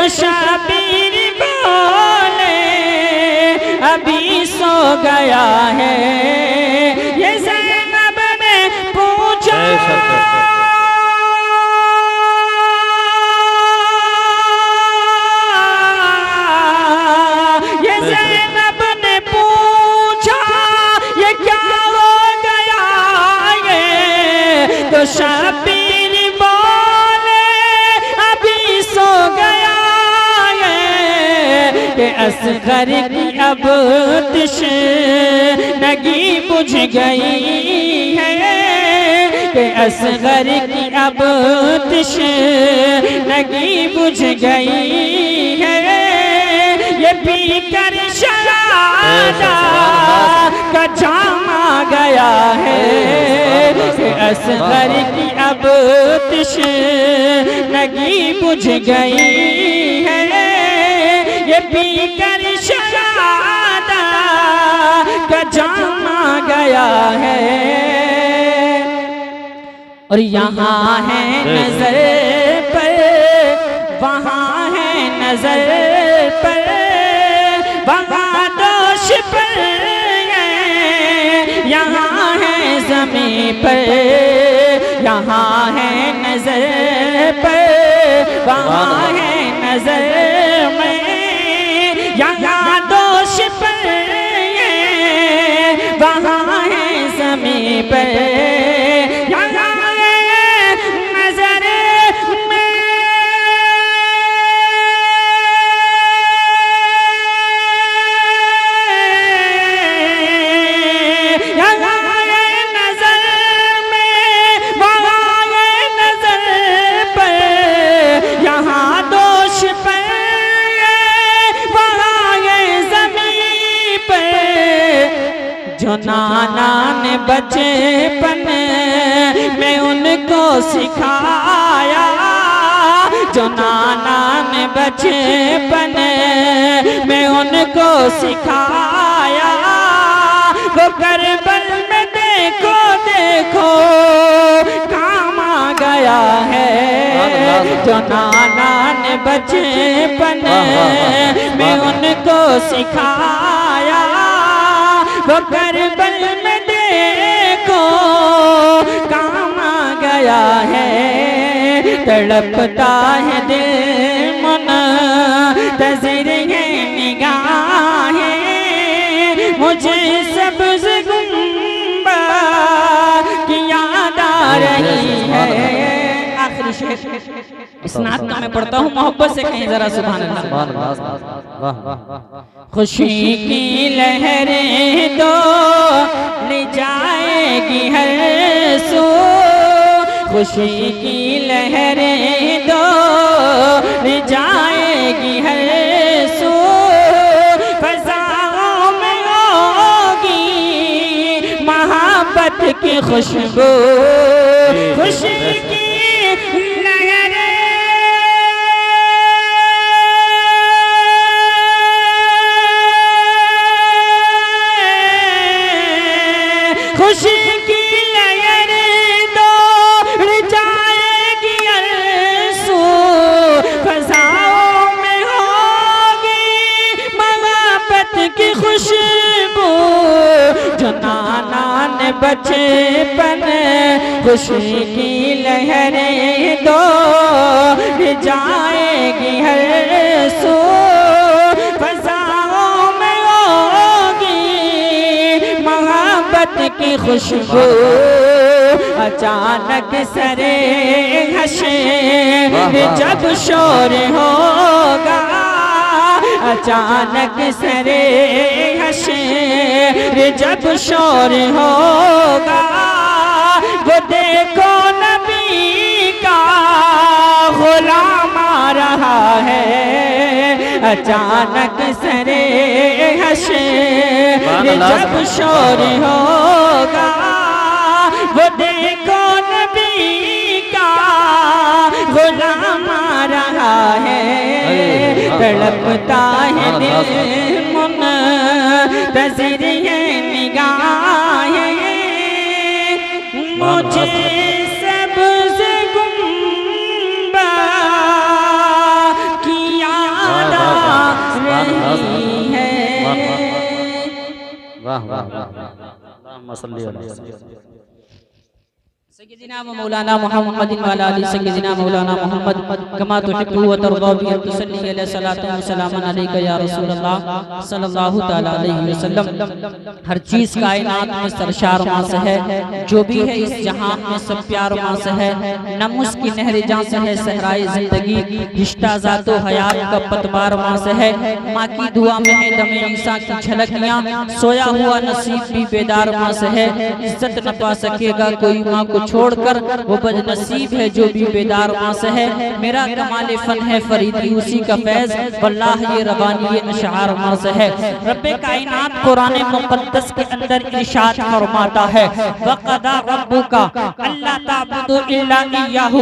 تو شبیر بولے ابھی سو گیا ہے. یہ زینب نے پوچھا تو شبیر بولے ابھی سو گیا ہے کہ اصغر کی اب تشنگی بجھ گئی ہے کہ اصغر کی اب تشنگی بجھ گئی ہے. یہ پی کر شراب کا جام آ گیا ہے کہ اصغر کی اب تشنگی بجھ گئی ہے. یہ پی کر شراب کا جام آ گیا ہے. اور یہاں ہے نظر پر وہاں ہے نظر پر وہاں دوش پر یہاں ہے زمین پر یہاں ہے نظر پر وہاں ہے نظر میں یہاں دوش پر وہاں ہے زمین پر جو نانا نے بچپن میں ان کو سکھایا جو نانا نے بچپن میں ان کو سکھایا وہ کربل میں دیکھو دیکھو کام آ گیا ہے. جو نانا نے بچپن میں ان کو سکھایا وہ کربل میں دیکھو کام آ گیا ہے. تڑپتا ہے دل منتظر ہے نگاہیں مجھے سبز گنبد کی یاد آ رہی ہے. آخری شعر اسناد کا میں پڑھتا ہوں محبت سے کہیں ذرا سبحان اللہ. خوشی کی لہریں دوڑ جائے گی ہر سو خوشی کی لہریں دوڑ جائے گی ہر سو فضاؤں میں ہوگی محبت کی خوشبو خوشی کی خوشی کی لہر دوڑ جائے گی عرصو فضاؤں میں ہوگی محبت کی خوشبو. جو نانا نے بچپن خوشی کی لہریں دوڑ جائے گی ہر سو فضاؤں میں ہوگی محبت کی خوشبو. اچانک سرے حشر جب شور ہوگا اچانک سرے حشر جب شور ہوگا وہ دیکھو نبی کا غلام آ رہا ہے. اچانک سرے حشر جب شور ہوگا وہ دیکھو نبی کا غلام آ رہا ہے. تڑپتا ہے دل منتظر ہے نگاہیں مجھے سبز گنبد کی واہ واہ اللہم صلی اللہ علیہ وسلم سیدنا مولانا محمد وعلی آل سیدنا مولانا محمد کما تحب و ترضى بأن تصلی علیہ الصلوۃ والسلام علیک یا رسول اللہ صلی اللہ تعالی علیہ وسلم۔ ہر چیز کائنات میں سرشار ماں سے ہے، جو بھی ہے اس جہان میں سب پیار ماں سے ہے، نمس کی نہر جاں سے ہے صحرائے زندگی، رشتہ ذات و حیات کا پتوار ماں سے ہے، ماں کی دعا میں ہے دم عیسیٰ کی جھلکیاں، سویا ہوا نصیب بھی بیدار ماں سے ہے، عزت نہ پا سکے گا کوئی ماں کو چھوڑ کر، وہ بد نصیب ہے جو بھی بیدار ماں سے ہے، میرا کمال فن ہے فریدی اسی کا فیض، واللہ یہ ربانی یہ اشعار ماں سے ہے۔ رب کائنات قرآن مقدس کے اندر ارشاد فرماتا ہے وَقَضَى رَبُّكَ أَلَّا تَعْبُدُوا إِلَّا إِيَّاهُ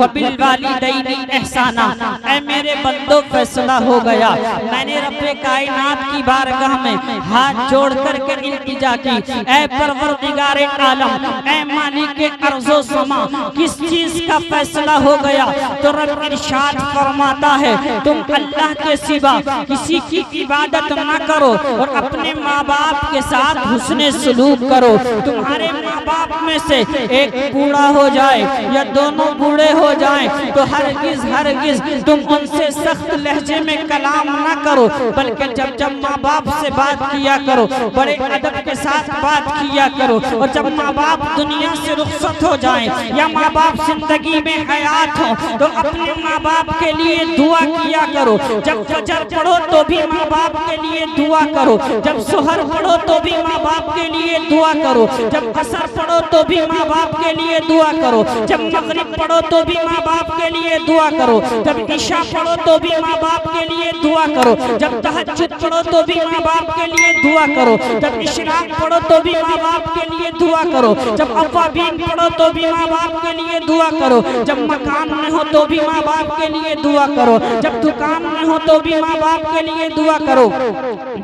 وَبِالْوَالِدَيْنِ إِحْسَانًا۔ اے میرے بندو فیصلہ ہو گیا، میں نے رب کائنات کی بارگاہ میں ہاتھ جوڑ کر کے التجا کی، اے پروردگار عالم، اے مالک ارض و سما، کس چیز کا فیصلہ ہو گیا؟ تو رب ارشاد فرماتا ہے تم اللہ کے سوا کسی کی عبادت نہ کرو اور اپنے ماں باپ کے ساتھ حسن سلوک کرو۔ تمہارے ماں باپ میں سے ایک بوڑھا ہو جائے یا دونوں بوڑھے ہو جائیں تو ہرگز ہرگز تم ان سے سخت لہجے میں کلام نہ کرو، بلکہ جب جب ماں باپ سے بات کیا کرو بڑے ادب کے ساتھ بات کیا کرو، اور جب ماں باپ دنیا سے رخصت ہو جائیں یا ماں باپ زندگی میں حیات ہوں تو اپنے ماں باپ کے لیے دعا کیا کرو۔ جب فجر پڑھو تو بھی ماں باپ کے لیے دعا کرو، جب سحر پڑھو تو بھی ماں باپ کے لیے دعا کرو، جب عصر پڑھو تو بھی ماں باپ کے لیے دعا کرو، جب مغرب پڑھو تو بھی ماں باپ کے لیے دعا کرو، جب عشاء پڑھو تو بھی ماں باپ کے لیے دعا کرو، جب تہجد پڑھو تو بھی ماں باپ کے لیے دعا کرو، جب اشراق پڑھو تو بھی ماں باپ کے لیے دعا کرو، جب اوابین پڑھو تو بھی ماں باپ کے لیے دعا کرو، جب مکان میں ہو تو بھی ماں باپ کے لیے دعا کرو، جب دکان میں ہو تو بھی ماں باپ کے لیے دعا کرو،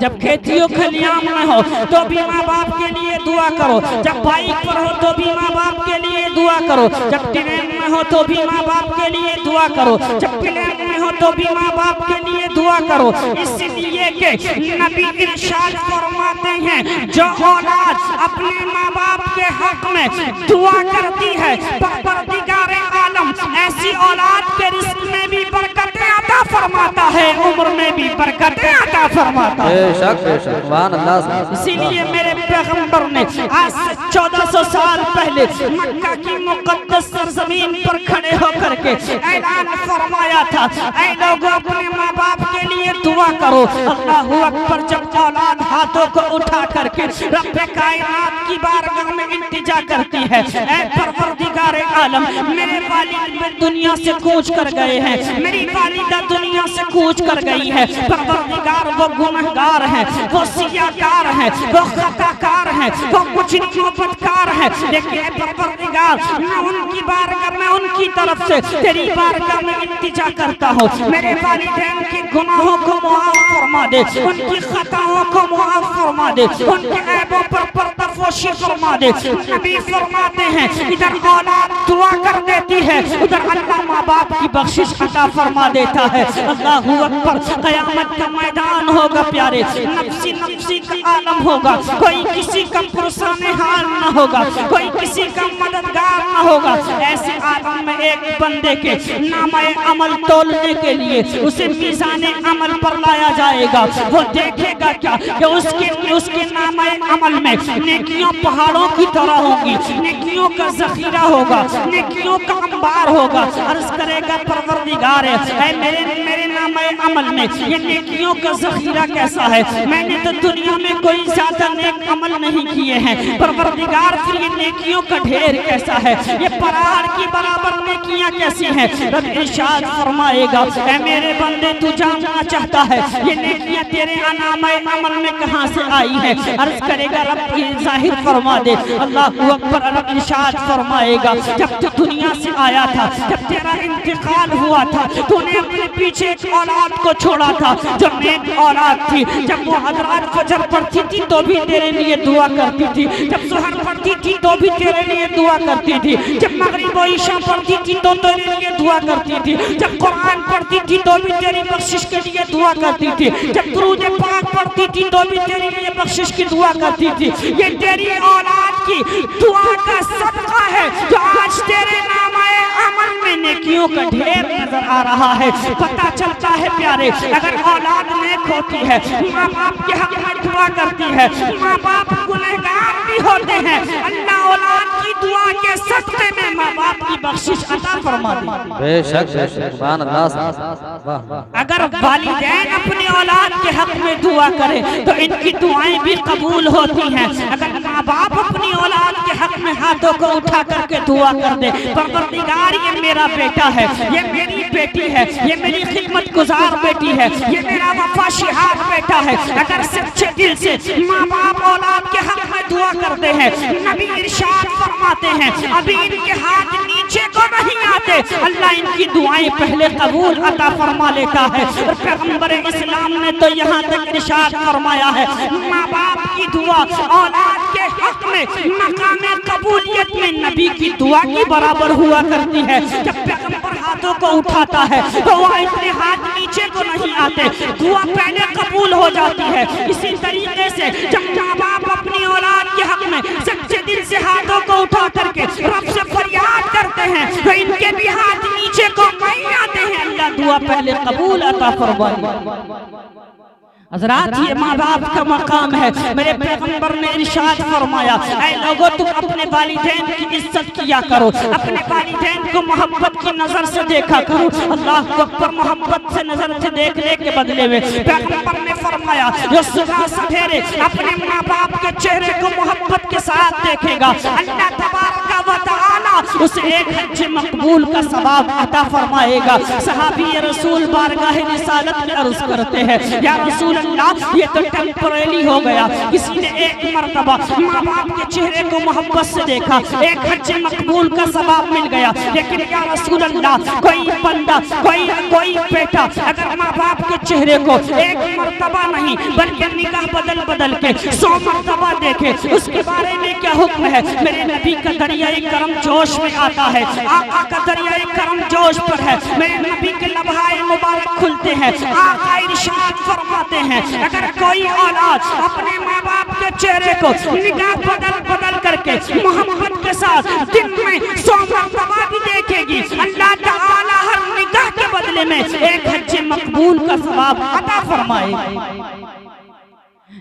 جب کھیتیوں کھلیان میں ہو تو بھی ماں باپ کے لیے دعا کرو، جب بائک پر ہو تو بھی ماں باپ کے لیے دعا کرو، جب ٹرین میں ہو تو بھی ماں باپ کے لیے دعا کرو، جب پلین میں ہو تو بھی ماں باپ کے لیے دعا کرو، اس لیے کہ نبی ارشاد فرماتے ہیں جو اولاد اپنے ماں باپ کے حق میں دعا کرتی ہے پروردگار عالم ایسی اولاد کے رزق میں بھی برکتیں عطا فرماتا ہے، عمر میں بھی برکتیں عطا فرماتا ہے۔ بے شک سبحان اللہ۔ اسی لیے میرے پیغمبر نے آج سے 1400 سال پہلے مکہ کی مقدس سرزمین پر کھڑے ہو کر کے اعلان فرمایا تھا اے لوگوں اپنے ماں باپ کے لیے دعا کرو۔ اللہ اکبر۔ جب اولاد ہاتھوں کو اٹھا کر کے رب کائنات کی بارگاہ میں التجا کرتی ہے اے پروردگار عالم میرے والد دنیا سے کوچ کر گئے ہیں، میری والدہ دنیا سے کوچ کر گئی ہے، پروردگار وہ گنہگار ہیں، وہ سیاہکار ہیں، وہ خطاکار ہیں، وہ مجرم و بدکار ہیں، لیکن اے پروردگار میں ان کی بارگاہ میں ان کی طرف سے تیری بارگاہ میں التجا کرتا ہوں، میرے والدین کے گناہوں کو معاف فرما دے، ان کی خطاؤں کو معاف فرما دے، ان کے عیبوں پر پردہ پوشی فرما دے۔ نبی فرماتے ہیں ادھر اولاد دعا کر دیتی ہے ادھر اللہ ماں باپ کی بخشش عطا فرما دیتا ہے۔ اللہ اکبر۔ قیامت کا میدان ہوگا پیارے، نفسی نفسی کا عالم ہوگا، کوئی کسی کا پرسان حال نہ ہوگا، کوئی کسی کا مددگار نہ ہوگا۔ ایسے عالم میں ایک بندے کے نامہ عمل تولنے کے لیے اسے میزان عمل پر لایا جائے گا، وہ دیکھے گا کیا کہ اس کے نامہ عمل میں نیکیاں پہاڑوں کی طرح ہوں گی، نیکیوں کا ذخیرہ ہوگا، نیکیوں کا انبار ہوگا۔ عرض کرے گا پروردگار اے میرے نامہ عمل میں یہ نیکیوں کا ذخیرہ کیسا ہے؟ میں نے تو دنیا میں کوئی زیادہ نیک عمل نہیں کیے ہیں، پروردگار پھر یہ نیکیوں کا ڈھیر کیسا ہے؟ یہ پہاڑ کی برابر نیکیاں کیسی ہیں؟ رب ارشاد فرمائے گا اے میرے بندے تو جاننا چاہتا ہے یہ نیکیاں تیرے نامہ عمل میں کہاں سے آئی ہیں؟ عرض کرے گا رب یہ ظاہر فرما دے۔ اللہ اکبر۔ رب ارشاد فرمائے گا جب تو دنیا سے آیا تھا، جب تیرا انتقال ہوا تھا تو نے اپنے پیچھے ایک اولاد کو چھوڑا تھا جو نیک اولاد تھی، جب وہ حضرات فجر پڑھتی تھی تو بھی تیرے لیے دعا کرتی تھی، جب سحر پڑھتی تھی تو بھی تیرے لیے دعا کرتی تھی، جب مغرب و عشاء پڑھتی تھی تو تیرے لیے دعا کرتی تھی، جب قرآن پڑھتی تھی تو بھی تیری بخشش کے لیے دعا کرتی تھی، جب درود پاک پڑھتی تھی تو بھی تیری لیے بخشش کی دعا کرتی تھی. یہ تیری اولاد کی دعا کا صدقہ ہے جو آج تیرے نامہ عمل میں نیکیوں کا ڈھیر نظر آ رہا ہے. پتہ چلتا ہے پیارے اگر اولاد نیک ہوتی ہے, ماں باپ کے حق میں دعا کرتی ہے, ماں باپ گنہگار بھی ہوتے ہیں, اللہ اولاد کی دعا کے صدقے میں ماں باپ کی بخشش عطا فرما دے. بے شک سبحان اللہ. اگر والدین اپنی اولاد کے حق میں دعا کرے تو ان کی دعائیں بھی قبول ہوتی ہیں. اگر ماں باپ اپنی اولاد کے حق میں ہاتھوں کو اٹھا کر کے دعا کر دے, پروردگار یہ میرا بیٹا ہے, یہ میری بیٹی ہے, یہ میری خدمت گزار بیٹی ہے, یہ میرا وفا شہار بیٹا ہے, اگر سچے دل سے ماں باپ اولاد کے حق میں دعا کرتے ہیں, نبی ارشاد فرماتے ہیں ابھی ان کے ہاتھ نیچے کو نہیں آتے, اللہ ان کی دعائیں پہلے قبول عطا فرما لیتا ہے. اور پیغمبر اسلام نے تو یہاں تک ارشاد فرمایا ہے ماں باپ کی دعا اولاد کے حق میں مقام قبولیت میں نبی کی دعا کی برابر ہوا کرتی ہے. جب پیغمبر ہاتھوں کو اٹھاتا ہے تو وہ اتنے ہاتھ نیچے کو نہیں آتے, دعا پہلے قبول ہو جاتی ہے. اسی طریقے سے جب ماں باپ اپنی اولاد کے حق میں سچے دل سے ہاتھوں کو اٹھا کر کے رب سے فریاد کرتے ہیں تو ان کے بھی ہاتھ نیچے کو نہیں آتے ہیں, اللہ دعا پہلے قبول عطا فرمائے. حضرات یہ ماں باپ کا مقام ہے. میرے پیغمبر نے ارشاد فرمایا اے لوگو تم اپنے والدین کی عزت کیا کرو, اپنے والدین کو محبت کی نظر سے دیکھا کرو. اللہ اکبر. محبت سے نظر سے دیکھنے کے بدلے میں پیغمبر نے فرمایا جو صبح سویرے اپنے ماں باپ کے چہرے کو محبت کے ساتھ دیکھے گا اللہ تبارک و تعالی اسے ایک حج مقبول کا ثواب عطا فرمائے گا. صحابی رسول بارگاہ رسالت میں عرض کرتے ہیں یا رسول اللہ یہ تو ٹیمپریری ہو گیا, کسی نے ایک مرتبہ ماں باپ کے چہرے کو محبت سے دیکھا, ایک حج مقبول کا ثواب مل گیا, لیکن یا رسول اللہ کوئی بندہ کوئی بیٹا اگر ماں باپ کے چہرے کو ایک مرتبہ نہیں بلکہ نگاہ بدل کے 100 مرتبہ دیکھے, اس کے بارے میں کیا حکم ہے؟ میرے نبی کا دریائے کرم جوش میں آتا ہے, آقا کا دریائے کرم جوش پر ہے, میرے نبی کے لبھائے مبارک کھلتے ہیں, آقا ارشاد فرماتے ہیں اگر کوئی اولاد اپنے ماں باپ کے چہرے کو نگاہ بدل کر کے محبت کے ساتھ دن میں 100 مرتبہ بھی دیکھے گی, اللہ تعالی ہر نگاہ کے بدلے میں ایک حج مقبول کا ثواب عطا فرمائے.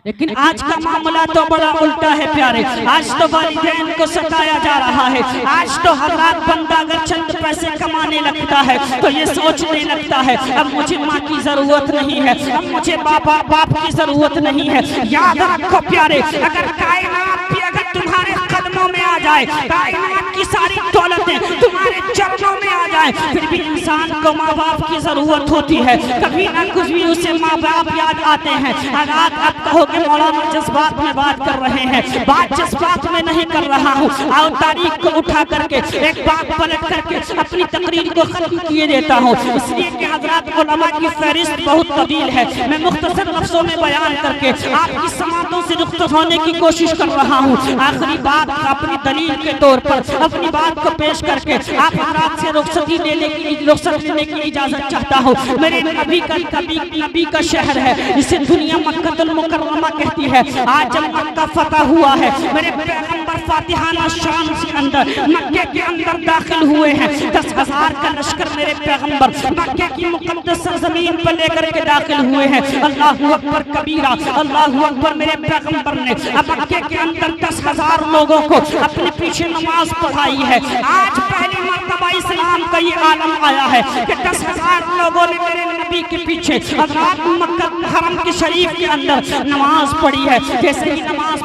لیکن آج کا معاملہ تو بڑا الٹا ہے پیارے. آج تو والدین کو ستایا جا رہا ہے. آج تو ہر رات بندہ اگر چند پیسے کمانے لگتا ہے تو یہ سوچنے لگتا ہے اب مجھے ماں کی ضرورت نہیں ہے, اب مجھے باپ کی ضرورت نہیں ہے. یاد رکھو پیارے اگر کائنات بھی اگر تمہارے قدموں میں آ جائے, کائنات کی ساری دولتیں تمہارے چرنوں میں آ جائیں, پھر بھی انسان کو ماں باپ کی ضرورت ہوتی ہے. کبھی نہ کچھ بھی اسے ماں باپ یاد آتے ہیں. حالات اب کہو کہ مولانا جذبات میں بات کر رہے ہیں, بات جذبات میں نہیں کر رہا ہوں. آؤ تاریخ کو اٹھا کر کے ایک بات پلٹ کر کے اپنی تقریر کو ختم کیے دیتا ہوں, اس لیے کہ حضرات علماء کی فہرست بہت طویل ہے. میں مختصر لفظوں میں بیان کر کے آپ کی سماعتوں سے رخصت ہونے کی کوشش کر رہا ہوں. آخری بات اپنی دلیل کے طور پر اپنی بات کو پیش کر کے آپ حضرات سے رخصت لینے کی اجازت چاہتا ہوں. میرے نبی کا شہر ہے جسے دنیا مکہ المکرمہ کہتی ہے. آج جب مکہ فتح ہوا ہے میرے پیغمبر فاتحانہ شام سے اندر مکہ کے اندر داخل ہوئے ہیں. 10,000 کا لشکر میرے پیغمبر مکہ کی مقدس سرزمین پر لے کر کے داخل ہوئے ہیں. اللہ اکبر کبیرہ, اللہ اکبر. میرے پیغمبر نے مکہ کے اندر 10,000 لوگوں کو اپنے پیچھے نماز پڑھائی ہے. آج پہلی مرتبہ اسلام کا یہ عالم آیا ہے کہ 10,000 لوگوں نے میرے نبی کے پیچھے حضرات مکہ حرم کی شریف کے اندر نماز پڑھی ہے. جیسے ہی نماز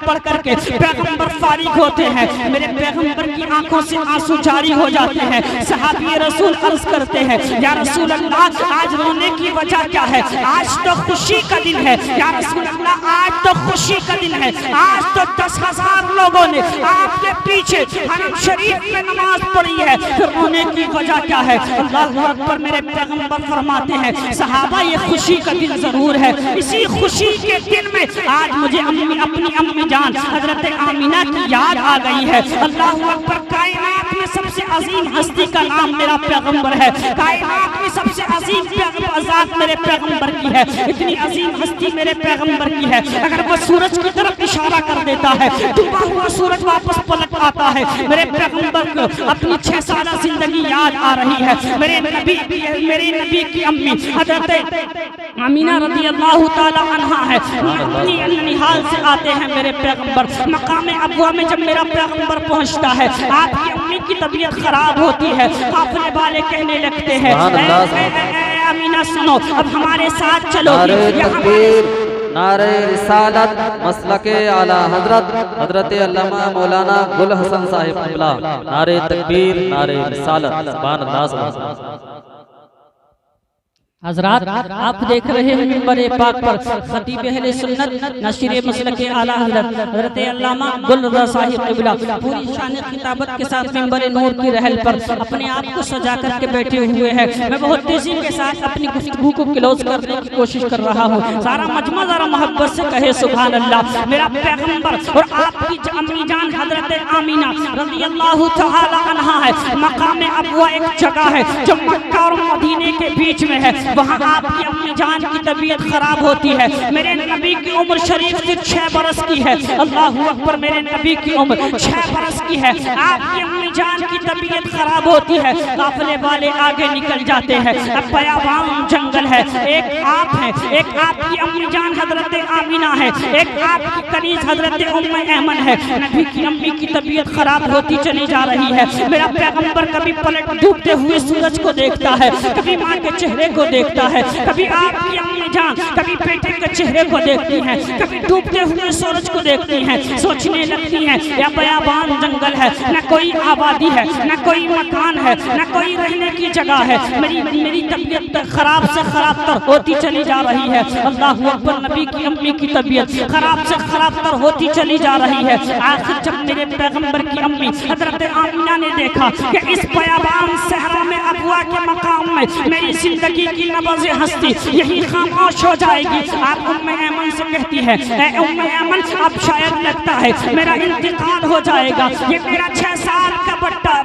پڑھ کر کے پیغمبر فارغ ہوتے ہیں میرے پیغمبر کی آنکھوں سے آنسو جاری ہو جاتے ہیں. صحابی رسول عرض کرتے ہیں یا رسول اللہ آج رونے کی وجہ کیا ہے؟ آج تو خوشی کا دن ہے یا رسول اللہ, آج تو خوشی کا دن ہے. آج تو 10,000 لوگوں نے آپ کے پیچھے حرم شریف میں نماز پڑھی ہے, پھر رونے کی وجہ کیا ہے؟ اللہ اکبر. میرے پیغمبر فرماتے ہیں صحابہ یہ خوشی کا دن ضرور ہے. اسی خوشی کے دن میں آج مجھے اپنی امی جان حضرت آمینہ کی یاد آ گئی ہے. اللہ اکبر. کائنات میں میں سب سے عظیم ہستی کا نام میرا پیغمبر ہے، کائنات میں سب سے عظیم ذات میرے پیغمبر کی ہے، اتنی عظیم ہستی میرے پیغمبر کی ہے، اگر وہ سورج کی طرف اشارہ کر دیتا ہے ڈوبا ہوا سورج واپس پلٹ آتا ہے۔ میرے پیغمبر کو اپنی 6 سالہ زندگی یاد آ رہی ہے۔ میرے نبی کی امی حضرت آمینہ رضی اللہ تعالی عنہا ہے، اپنی ننیحال سے آتے ہیں میرے پیغمبر۔ مقام ابوا میں جب میرا پیغمبر پہنچتا ہے، آپ کی امی کی طبیعت خراب ہوتی ہے، قافلے والے کہنے لگتے ہیں اے آمینہ سنو، اب ہمارے ساتھ چلو گی۔ نعرہ رسالت مسلک اعلی حضرت علامہ مولانا گل حسن صاحب قبلہ، نعرہ تکبیر، نعرہ رسالت، سبحان اللہ سبحان اللہ۔ حضرات آپ دیکھ رہے ہیں منبر پاک پر خطیب اہل سنت ناشر مسلک اعلی حضرت علامہ گل رضا صاحب قبلہ پوری شان خطابت کے ساتھ منبر نور کی رحل پر اپنے آپ کو سجا کر کے بیٹھے ہوئے ہیں۔ میں بہت تیزی کے ساتھ اپنی گفتگو کو کلوز کرنے کی کوشش کر رہا ہوں، سارا مجمع ذرا محبت سے کہے سبحان اللہ۔ میرا پیغمبر اور آپ کی امی جان حضرت آمینہ رضی اللہ تعالی عنہا ہے، مقام ابوا ایک جگہ ہے جو مکہ اور مدینے کے بیچ میں ہے، وہاں آپ کی امی جان کی طبیعت خراب ہوتی ہے۔ میرے نبی کی عمر شریف صرف 6 برس کی ہے، اللہ اکبر، میرے نبی کی عمر 6 برس کی ہے۔ آپ کی امی جان کی طبیعت خراب ہوتی ہے، قافلے والے آگے نکل جاتے ہیں، اب بیابان جنگل ہے، ایک آپ ہے، ایک آپ کی امی جان حضرت آمینہ ہے، ایک آپ کی کنیز حضرت ام ایمن ہے۔ نبی کی امی کی طبیعت خراب ہوتی چلی جا رہی ہے۔ میرا پیغمبر کبھی پلٹ ڈوبتے ہوئے سورج کو دیکھتا ہے، کبھی ماں کے چہرے کو دیکھتا ہے، کبھی آپ کی امی جان کبھی بیٹے کے چہرے کو دیکھتی ہیں، کبھی ڈوبتے ہوئے سورج کو دیکھتی ہیں، سوچنے لگتی ہیں یا بیابان جنگل ہے، نہ کوئی آبادی ہے، نہ کوئی مکان ہے، نہ کوئی رہنے کی جگہ ہے، میری طبیعت خراب سے خراب تر ہوتی چلی جا رہی ہے۔ اللہ اکبر، نبی کی امی کی طبیعت خراب سے خراب تر ہوتی چلی جا رہی ہے۔ آخر جب میرے پیغمبر کی امی حضرت آمینہ نے دیکھا کہ اس بیابان صحرا میں ابوا کے مقام میں میری زندگی کی نبض ہستی یہی خاموش ہو جائے گی، آپ ام ایمن سے کہتی ہے اے ام ایمن، اب شاید لگتا ہے میرا انتقال ہو جائے گا، یہ میرا 6 سال کا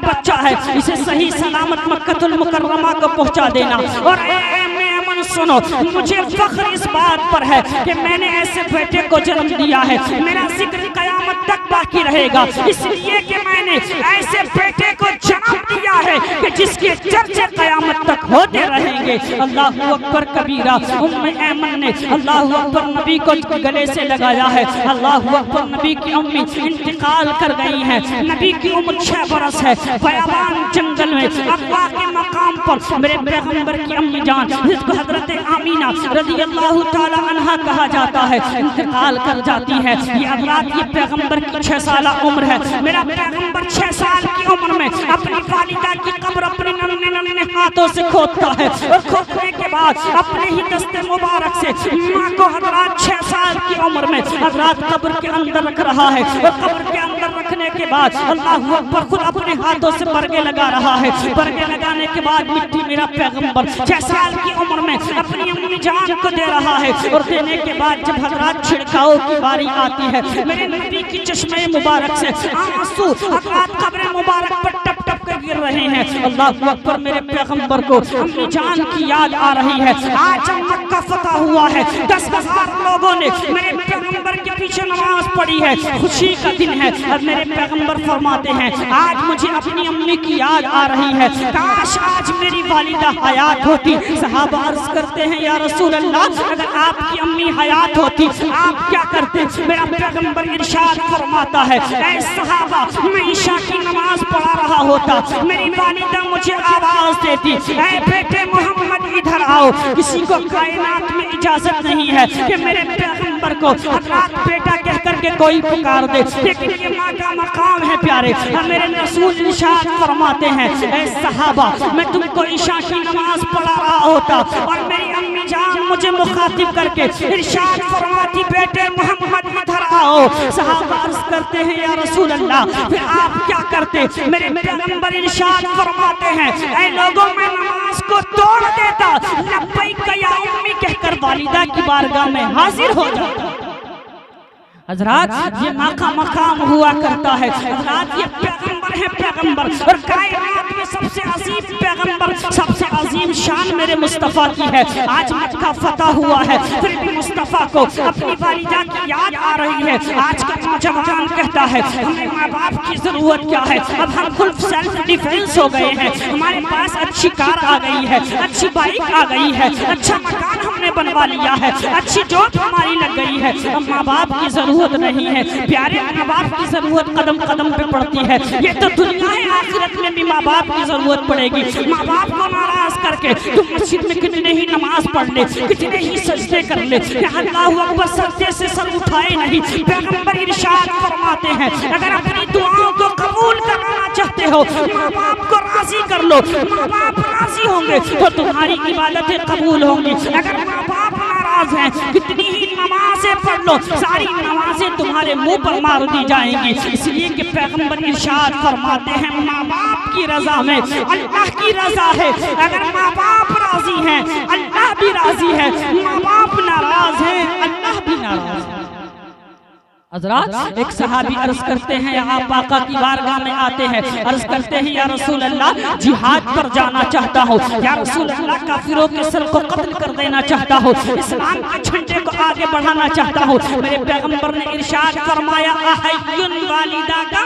بچہ ہے، اسے صحیح سلامت مکہ المکرمہ کو پہنچا دینا۔ اور اے ام ایمن سنو، مجھے فخر اس بات پر ہے کہ میں نے ایسے بیٹے کو جنم دیا ہے، میرا ذکر قیامت تک باقی رہے گا، اس لیے کہ میں نے ایسے بیٹے کو جنم دیا ہے کہ جس کے چرچے قیامت تک ہوتے رہیں گے۔ اللہ اکبر کبیرہ، ام ایمن نے اللہ اکبر نبی کو گلے سے لگایا ہے۔ اللہ اکبر، نبی کی امی انتقال کر گئی ہیں، نبی کی عمر 6 برس ہے، بیابان جنگل میں ابوا کے مقام پر میرے پیغمبر کی امی جان جس کو حضرت آمینہ رضی اللہ تعالی عنہا کہا جاتا ہے انتقال کر جاتی ہے۔ یہ حضرات یہ پیغمبر کی 6 سالہ عمر ہے۔ میرا پیغمبر 6 سال کی عمر میں اپنی والدہ کی قبر اپنے ننھے ننھے ہاتھوں سے کھودتا ہے، اور کھودنے کے بعد اپنے ہی دست مبارک سے ماں کو حضرات 6 سال کی عمر میں حضرات قبر کے اندر رکھ رہا ہے، اور قبر کے اندر رکھنے کے بعد اللہ اکبر خود اپنے ہاتھوں سے برگے لگا رہا ہے۔ برگے لگانے کے بعد مٹی میرا پیغمبر 6 سال کی عمر میں اپنی امی جان کو دے رہا ہے، اور دینے کے بعد جب حضرات چھڑکاؤ کی باری آتی ہے، میرے نبی کی چشمے مبارک سے آنسو حضرات قبر مبارک پر ٹپ ٹپ کر گر رہے ہیں۔ اللہ اکبر، میرے پیغمبر کو امی جان کی یاد آ رہی ہے۔ آج جب مکہ فتح ہوا ہے، 10,000 لوگوں نے میرے پیغمبر کے پیچھے نماز پڑھی ہے، خوشی کا دن ہے، اور میرے پیغمبر فرماتے ہیں آج مجھے اپنی امی کی یاد آ رہی ہے، کاش آج میری والدہ حیات ہوتی۔ صحابہ عرض کرتے ہیں یا رسول اللہ، اگر آپ کی امی حیات ہوتی آپ کیا کرتے؟ میرا پیغمبر ارشاد فرماتا ہے اے صحابہ، میں عشاء کی نماز پڑھا رہا ہوتا، میری والدہ مجھے آواز دیتی اے بیٹے محمد ادھر آؤ۔ کسی کو کائنات میں اجازت نہیں ہے کہ میرے پیغمبر کو حضرات بیٹا کہہ کر کے کوئی پکار دے، لیکن یہ ماں کا مقام ہے پیارے۔ اور میرے رسول ارشاد فرماتے ہیں اے صحابہ، میں تم کو عشاء کی نماز پڑھا رہا ہوتا اور میری امی جان مجھے مخاطب کر کے ارشاد فرماتی بیٹے محمد ادھر آؤ۔ صحابہ عرض کرتے ہیں یا رسول اللہ، پھر آپ کیا کرتے؟ میرے پیغمبر ارشاد فرماتے ہیں اے لوگوں، میں نماز کو توڑ دیتا، لبیک یا امی کہہ کر والدہ کی بارگاہ میں حاضر ہو جاتا۔ حضرات یہ ماں کا مقام ہوا کرتا ہے، حضرات یہ پیغمبر پیغمبر ہیں پیغمبر، اور کائنات میں سب سے عظیم پیغمبر، سب سے عظیم شان میرے مصطفیٰ کی ہے۔ آج مکہ فتح ہوا ہے، پھر بھی مصطفیٰ کو اپنی والدہ کی یاد آ رہی ہے۔ آج کا نوجوان کہتا ہے ہمیں ماں باپ کی ضرورت کیا ہے، اب ہم خود سیلف ڈیفینس ہو گئے ہیں، ہمارے پاس اچھی کار آ گئی ہے، اچھی بائک آ گئی ہے، اچھا مکان ہم نے بنوا لیا ہے، اچھی جاب ہماری لگ گئی ہے، اب ماں باپ کی ضرورت نہیں ہے۔ پیارے ماں باپ کی ضرورت قدم قدم پہ پڑتی ہے، یہ تو دنیا ہے، آخرت میں بھی ماں باپ کی ضرورت پڑے گی۔ ماں باپ کو ناراض کر کے تم مسجد میں کتنے ہی نماز پڑھ لے، کتنے ہی سجدے کر لے، کہ اللہ اکبر سجدے سے سر اٹھائے نہیں۔ پیغمبر ارشاد فرماتے ہیں اگر اپنی دعاؤں کو قبول کرنا چاہتے ہو ماں باپ کو راضی کر لو، ماں باپ راضی ہوں گے تو تمہاری عبادتیں قبول ہوں گی۔ اگر ماں باپ ناراض ہیں کتنی ہی نمازیں پڑھ لو، ساری نمازیں تمہارے منہ پر مار دی جائیں گی۔ اس لیے کہ پیغمبر ارشاد فرماتے ہیں ماں باپ کی رضا میں اللہ کی رضا ہے۔ اگر ماں باپ راضی ہیں اللہ بھی راضی ہے، ماں باپ ناراض ہیں اللہ بھی ناراض ہے۔ حضرات ایک صحابی عرض کرتے ہیں آپ آقا کی بارگاہ میں آتے ہیں، عرض کرتے ہیں یا رسول اللہ جہاد پر جانا چاہتا ہوں، یا رسول اللہ کافروں کے سر کو قتل کر دینا چاہتا ہوں، اسلام کے جھنڈے کو آگے بڑھانا چاہتا ہوں۔ میرے پیغمبر نے ارشاد فرمایا احیٌ والدہ کا،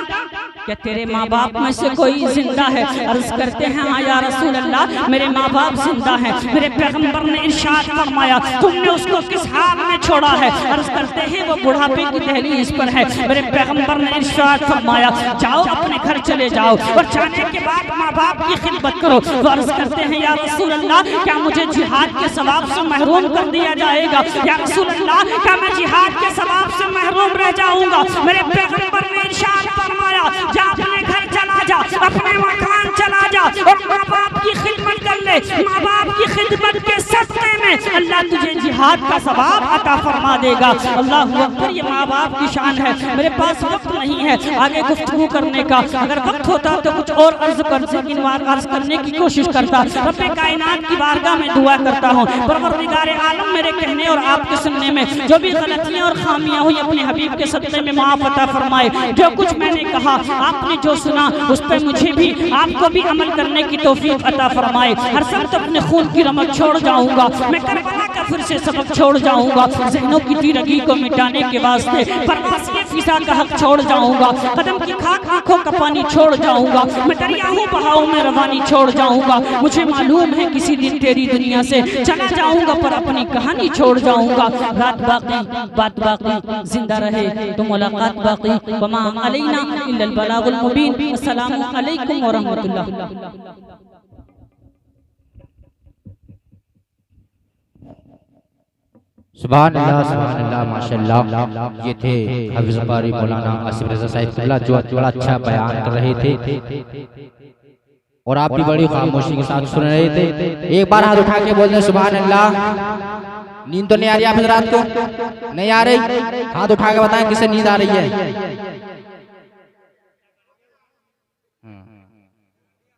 کیا تیرے ماں باپ میں سے کوئی زندہ ہے؟ عرض کرتے ہیں ہاں یا رسول اللہ میرے ماں باپ زندہ ہیں۔ میرے پیغمبر نے ارشاد فرمایا تم نے اس کو کس حال میں چھوڑا ہے؟ عرض کرتے ہیں وہ بڑھاپے کی دہلیز پر ہے۔ میرے پیغمبر نے ارشاد فرمایا جاؤ اپنے گھر چلے جاؤ، اور جانے کے بعد ماں باپ کی خدمت کرو۔ وہ عرض کرتے ہیں یا رسول اللہ کیا مجھے جہاد کے ثواب سے محروم کر دیا جائے گا؟ یا رسول اللہ کیا میں جہاد کے ثواب سے محروم رہ جاؤں گا؟ میرے پیغمبر نے ارشاد فرمایا جا اپنے گھر چلا جا، اپنے مکان چلا جا، اور ماں باپ کی خدمت کر لے۔ ماں باپ کی خدمت کے صدقے میں اللہ تجھے جہاد کا ثواب عطا فرما دے گا۔ اللہ اکبر، یہ ماں باپ کی شان ہے۔ میرے پاس وقت نہیں ہے آگے گفتگو کرنے کا، اگر وقت ہوتا تو کچھ اور عرض کرنے کی کوشش کرتا۔ رب کائنات کی بارگاہ میں دعا کرتا ہوں پروردگار عالم میرے کہنے اور آپ کے سننے میں جو بھی غلطیاں اور خامیاں ہوئی اپنے حبیب کے صدقے میں معاف عطا فرمائے۔ جو کچھ میں نے کہا آپ نے جو سنا اس پہ مجھے بھی آپ کو بھی عمل کرنے کی توفیق عطا فرمائے۔ ہر سمت اپنے خون کی رمق چھوڑ جاؤں گا، میں کربلا کا پھر سے سبق چھوڑ جاؤں گا، ذہنوں کی تیرگی کو مٹانے کے واسطے پرواز فضا کا حق چھوڑ جاؤں گا، قدم کی خاک آنکھوں کا پانی چھوڑ جاؤں گا، میں دریاؤں بہاؤں میں روانی چھوڑ جاؤں گا۔ مجھے معلوم ہے کسی دن تیری دنیا سے چلا جاؤں گا پر اپنی کہانی چھوڑ جاؤں گا۔ رات باقی بات باقی، زندہ رہے تو ملاقات باقی، وما علینا الا البلاغ المبین۔ السلام علیکم ورحمۃ اللہ۔ سبحان اللہ ماشاءاللہ۔ یہ تھے حافظ قاری مولانا آصف رضا صاحب قبلہ جو بڑا اچھا بیان کر رہے تھے اور آپ بھی بڑی خاموشی کے ساتھ سن رہے تھے۔ ایک بار ہاتھ اٹھا کے بول دیں سبحان اللہ۔ نیند تو نہیں آ رہی آپ حضرات کو؟ نہیں آ رہی؟ ہاتھ اٹھا کے بتائیں کسے نیند آ رہی ہے؟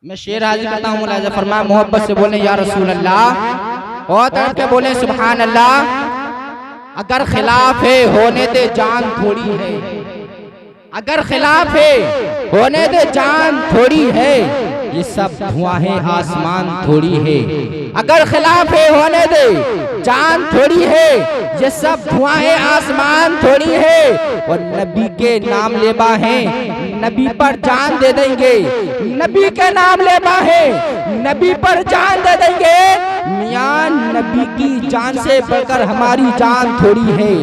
میں شعر حاضر کرتا ہوں، ملاحظہ فرمائیں، محبت سے بولیں یا رسول اللہ، اور تڑپ کے بولیں سبحان اللہ۔ اگر خلاف ہے ہونے دے جان تھوڑی ہے، اگر خلاف ہے ہونے دے جان تھوڑی ہے، یہ سب دھواں ہے آسمان تھوڑی ہے۔ اگر خلاف ہے ہونے دے جان تھوڑی ہے، یہ سب دھواں ہے آسمان تھوڑی ہے۔ اور نبی کے نام لیبا ہیں نبی پر جان دے دیں گے، نبی کے نام لیبا ہیں نبی پر جان دے دیں گے۔ میاں نبی کی جان سے بڑھ کر ہماری جان تھوڑی ہے،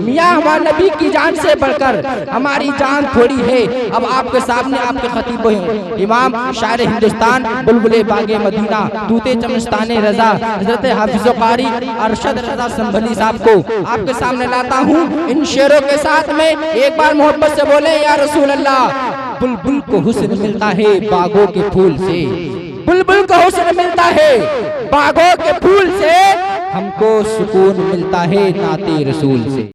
میاں ہمارے نبی کی جان سے بڑھ کر ہماری جان تھوڑی ہے۔ اب آپ کے سامنے آپ کے خطیب ہیں امام شاعر ہندوستان بلبل باغ مدینہ طوطے چمنستان رضا حضرت حافظ قاری ارشد رضا سنبھلی صاحب کو آپ کے سامنے لاتا ہوں ان شعروں کے ساتھ میں۔ ایک بار محبت سے بولیں یا رسول اللہ۔ بلبل کو حسن ملتا ہے باغوں کے پھول سے، بلبل کو حسن ملتا ہے باغوں کے پھول سے، ہم کو سکون ملتا ہے نعت رسول سے۔